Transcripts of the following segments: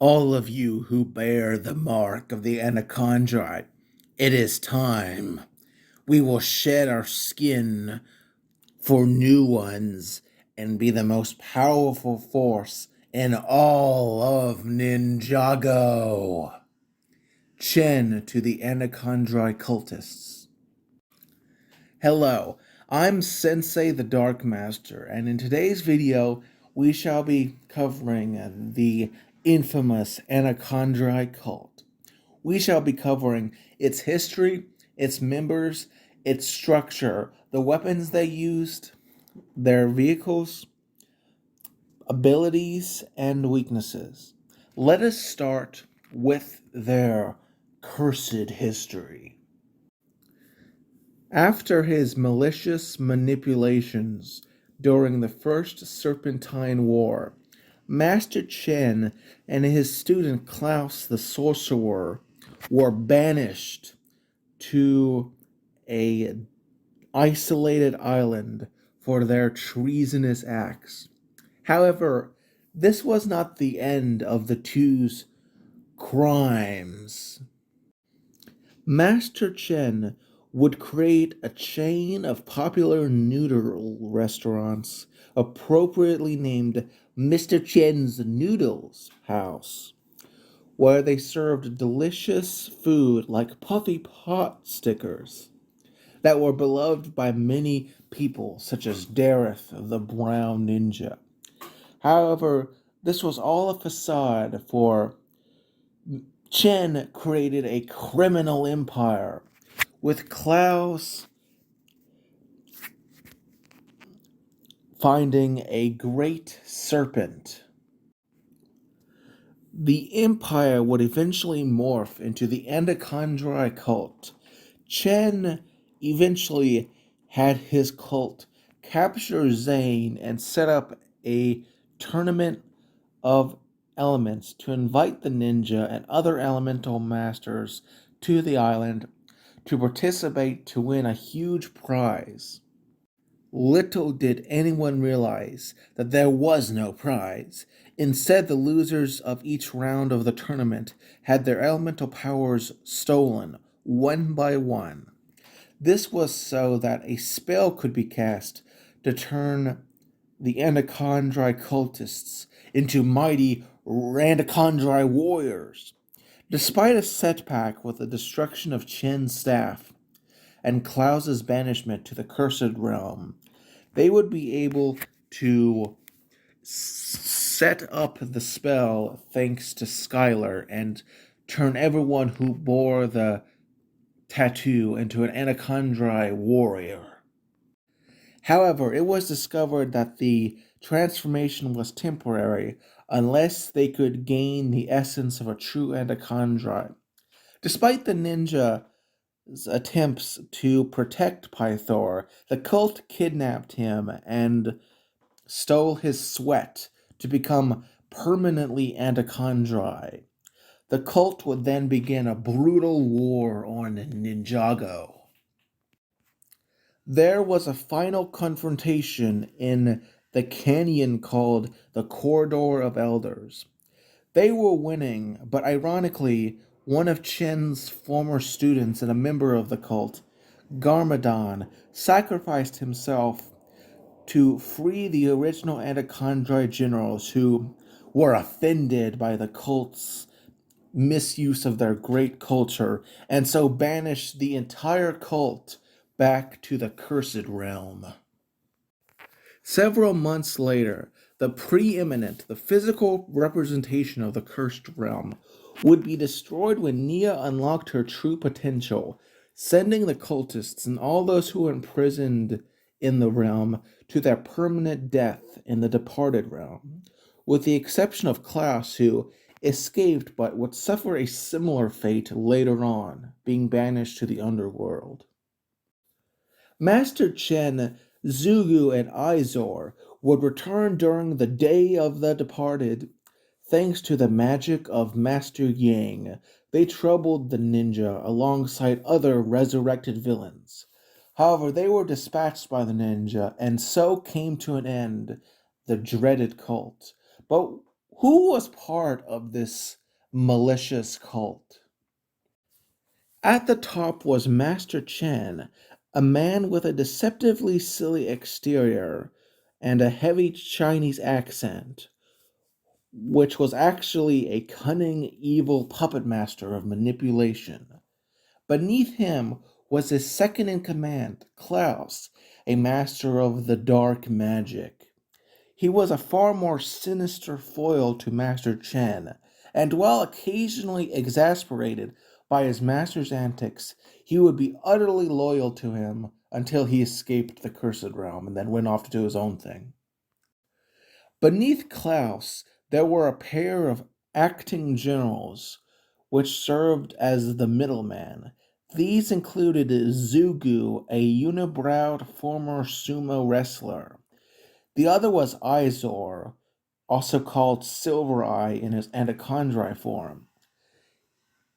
All of you who bear the mark of the Anacondrai, it is time. We will shed our skin for new ones and be the most powerful force in all of Ninjago. Chen to the Anacondrai cultists. Hello, I'm Sensei the Dark Master, and in today's video, we shall be covering the infamous Anacondrai cult. We shall be covering its history, its members, its structure, the weapons they used, their vehicles, abilities, and weaknesses. Let us start with their cursed history. After his malicious manipulations during the First Serpentine War, Master Chen and his student Klaus the Sorcerer were banished to a isolated island for their treasonous acts. However, this was not the end of the two's crimes. Master Chen would create a chain of popular noodle restaurants appropriately named Mr. Chen's Noodles House, where they served delicious food like puffy pot stickers that were beloved by many people, such as Dareth the Brown Ninja. However, this was all a facade, for Chen created a criminal empire with Klaus finding a great serpent. The empire would eventually morph into the Anacondrai cult. Chen eventually had his cult capture Zane and set up a tournament of elements to invite the ninja and other elemental masters to the island to participate to win a huge prize. Little did anyone realize that there was no prize. Instead, the losers of each round of the tournament had their elemental powers stolen, one by one. This was so that a spell could be cast to turn the Anacondrai cultists into mighty Anacondrai warriors. Despite a setback with the destruction of Chen's staff and Klaus's banishment to the Cursed Realm, they would be able to set up the spell thanks to Skylar and turn everyone who bore the tattoo into an Anacondrai warrior. However, it was discovered that the transformation was temporary unless they could gain the essence of a true Anacondrai. Despite the ninja's attempts to protect Pythor, the cult kidnapped him and stole his sweat to become permanently Anacondrai. The cult would then begin a brutal war on Ninjago. There was a final confrontation in the canyon called the Corridor of Elders. They were winning, but ironically, one of Chen's former students and a member of the cult, Garmadon, sacrificed himself to free the original Anacondrai generals who were offended by the cult's misuse of their great culture, and so banished the entire cult back to the Cursed Realm. Several months later, the physical representation of the Cursed Realm would be destroyed when Nia unlocked her true potential, sending the cultists and all those who were imprisoned in the realm to their permanent death in the departed realm, with the exception of Klaus, who escaped but would suffer a similar fate later on, being banished to the underworld. Master Chen, Zugu, and Izor would return during the Day of the Departed. Thanks to the magic of Master Yang, they troubled the ninja alongside other resurrected villains. However, they were dispatched by the ninja, and so came to an end the dreaded cult. But Who was part of this malicious cult? At the top was Master Chen, a man with a deceptively silly exterior and a heavy Chinese accent, which was actually a cunning, evil puppet master of manipulation. Beneath him was his second in command, Klaus, a master of the dark magic. He was a far more sinister foil to Master Chen, and while occasionally exasperated by his master's antics, he would be utterly loyal to him until he escaped the Cursed Realm and then went off to do his own thing. Beneath Klaus, there were a pair of acting generals, which served as the middleman. These included Zugu, a unibrowed former sumo wrestler. The other was Izor, also called Silver Eye in his Anacondrai form.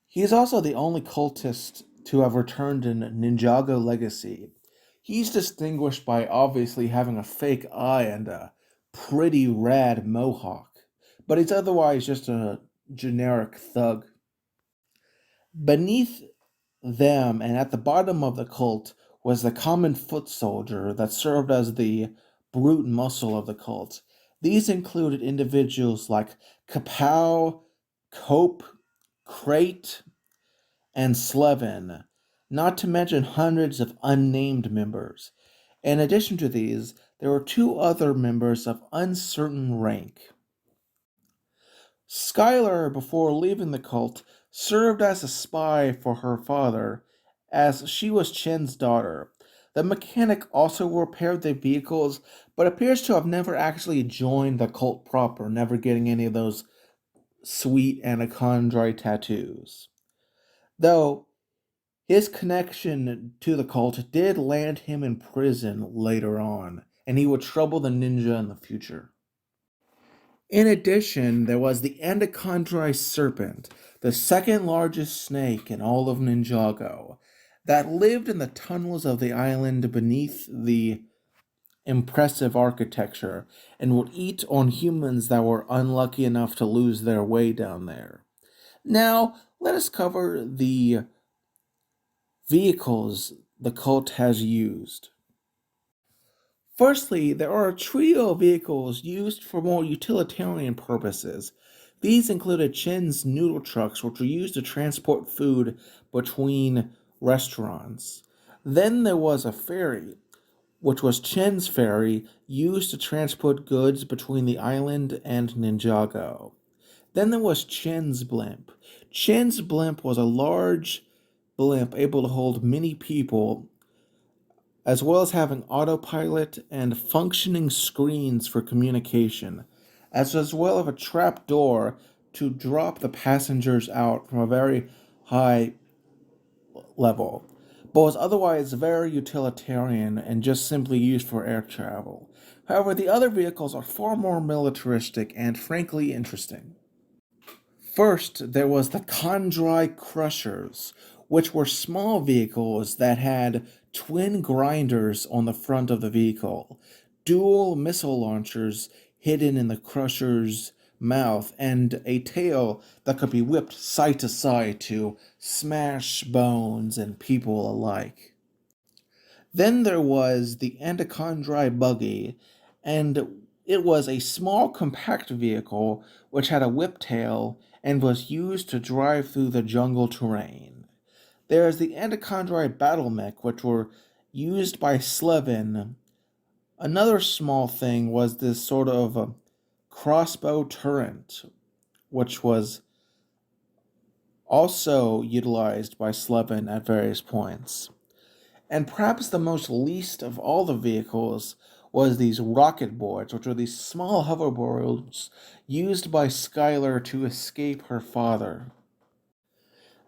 He is also the only cultist to have returned in Ninjago Legacy. He's distinguished by obviously having a fake eye and a pretty rad mohawk, but he's otherwise just a generic thug. Beneath them and at the bottom of the cult was the common foot soldier that served as the brute muscle of the cult. These included individuals like Kapow, Cope, Crate, and Slevin, not to mention hundreds of unnamed members. In addition to these, there were two other members of uncertain rank. Skylar, before leaving the cult, served as a spy for her father, as she was Chen's daughter. The mechanic also repaired the vehicles, but appears to have never actually joined the cult proper, never getting any of those sweet Anacondrai tattoos. Though his connection to the cult did land him in prison later on, and he would trouble the ninja in the future. In addition, there was the Anacondrai serpent, the second largest snake in all of Ninjago, that lived in the tunnels of the island beneath the impressive architecture and would eat on humans that were unlucky enough to lose their way down there. Now, let us cover the vehicles the cult has used. Firstly, there are a trio of vehicles used for more utilitarian purposes. These included Chen's noodle trucks, which were used to transport food between restaurants. Then there was a ferry, which was Chen's ferry, used to transport goods between the island and Ninjago. Then there was Chen's blimp. Chen's blimp was a large blimp able to hold many people, as well as having autopilot and functioning screens for communication, as well as a trap door to drop the passengers out from a very high level, but was otherwise very utilitarian and just simply used for air travel. However, the other vehicles are far more militaristic and frankly interesting. First, there was the Condrai Crushers, which were small vehicles that had twin grinders on the front of the vehicle, dual missile launchers hidden in the Crusher's mouth, and a tail that could be whipped side to side to smash bones and people alike. Then there was the Anacondrai Buggy, and it was a small compact vehicle which had a whiptail and was used to drive through the jungle terrain. There is the Anacondrai Battle Mech, which were used by Slevin. Another small thing was this sort of a crossbow turret, which was also utilized by Slevin at various points. And perhaps the most least of all the vehicles was these rocket boards, which were these small hoverboards used by Skylar to escape her father.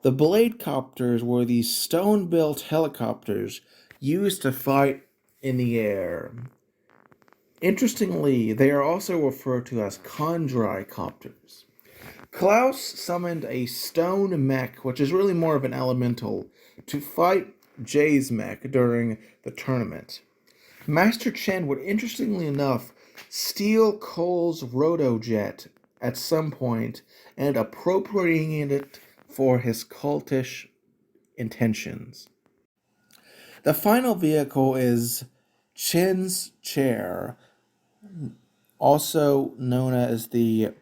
The blade copters were these stone-built helicopters used to fight in the air. Interestingly, they are also referred to as Condrai copters. Klaus summoned a stone mech, which is really more of an elemental, to fight Jay's mech during the tournament. Master Chen would, interestingly enough, steal Cole's rotojet at some point and appropriating it for his cultish intentions. The final vehicle is Chen's chair, also known as the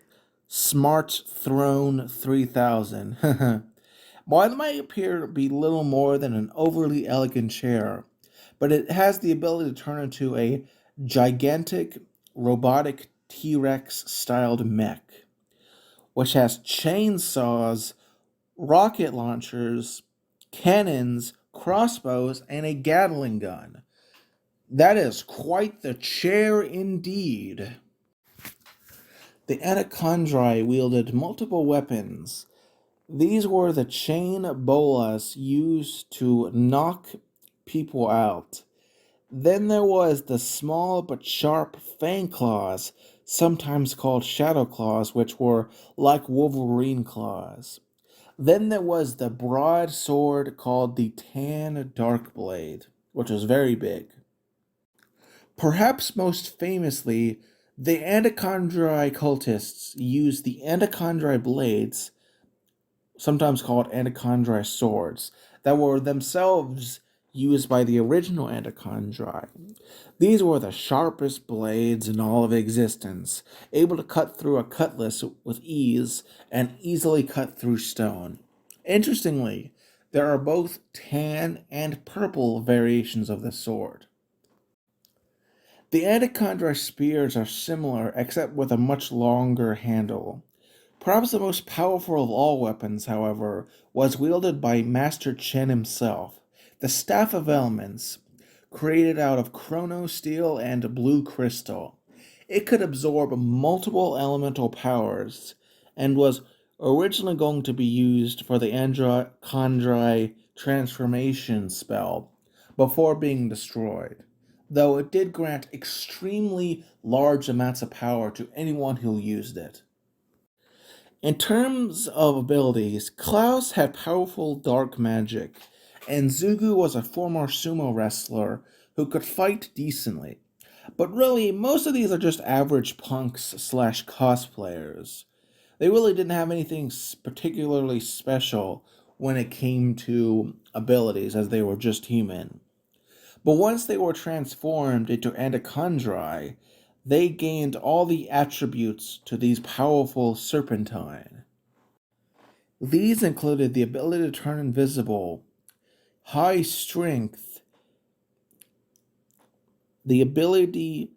Smart Throne 3000. While it might appear to be little more than an overly elegant chair, but it has the ability to turn into a gigantic robotic T Rex styled mech, which has chainsaws, rocket launchers, cannons, crossbows, and a Gatling gun. That is quite the chair indeed. The Anacondrai wielded multiple weapons. These were the chain bolas used to knock people out. Then there was the small but sharp fang claws, sometimes called shadow claws, which were like Wolverine claws. Then there was the broad sword called the Tan Dark Blade, which was very big. Perhaps most famously, the Anacondrai cultists used the Anacondrai blades, sometimes called Anacondrai swords, that were themselves used by the original Anacondrai. These were the sharpest blades in all of existence, able to cut through a cutlass with ease and easily cut through stone. Interestingly, there are both tan and purple variations of the sword. The Anacondra spears are similar, except with a much longer handle. Perhaps the most powerful of all weapons, however, was wielded by Master Chen himself, the Staff of Elements, created out of chrono steel and blue crystal. It could absorb multiple elemental powers, and was originally going to be used for the Anacondrai transformation spell before being destroyed, though it did grant extremely large amounts of power to anyone who used it. In terms of abilities, Klaus had powerful dark magic, and Zugu was a former sumo wrestler who could fight decently. But really, most of these are just average punks slash cosplayers. They really didn't have anything particularly special when it came to abilities, as they were just human. But once they were transformed into Anacondrai, they gained all the attributes to these powerful Serpentine. These included the ability to turn invisible, high strength, the ability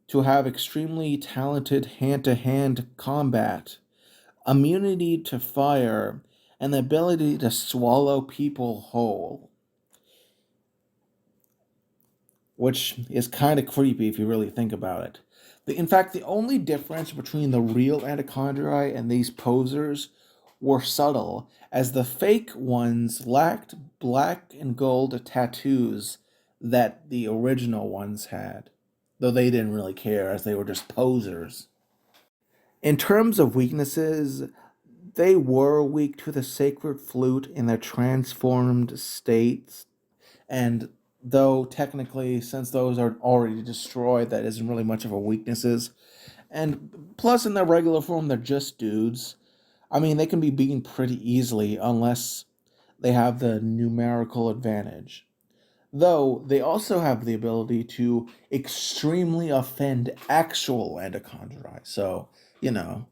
to have extremely talented hand to hand combat, immunity to fire, and the ability to swallow people whole, which is kind of creepy if you really think about it. In fact, the only difference between the real Anacondrai and these posers were subtle, as the fake ones lacked black and gold tattoos that the original ones had, though they didn't really care as they were just posers. In terms of weaknesses, they were weak to the sacred flute in their transformed states, and though technically, since those are already destroyed, that isn't really much of a weaknesses. And plus, in their regular form, they're just dudes. I mean, they can be beaten pretty easily unless they have the numerical advantage. Though they also have the ability to extremely offend actual Anacondrai. So, you know.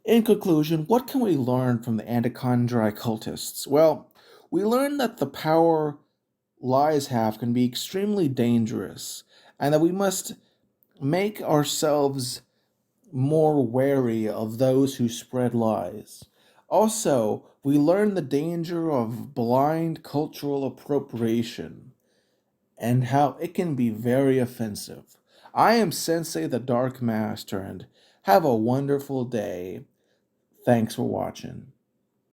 In conclusion, what can we learn from the Anacondrai cultists? Well, we learn that the power lies have can be extremely dangerous, and that we must make ourselves more wary of those who spread lies. Also, we learn the danger of blind cultural appropriation and how it can be very offensive. I am Sensei the Dark Master, and have a wonderful day. Thanks for watching.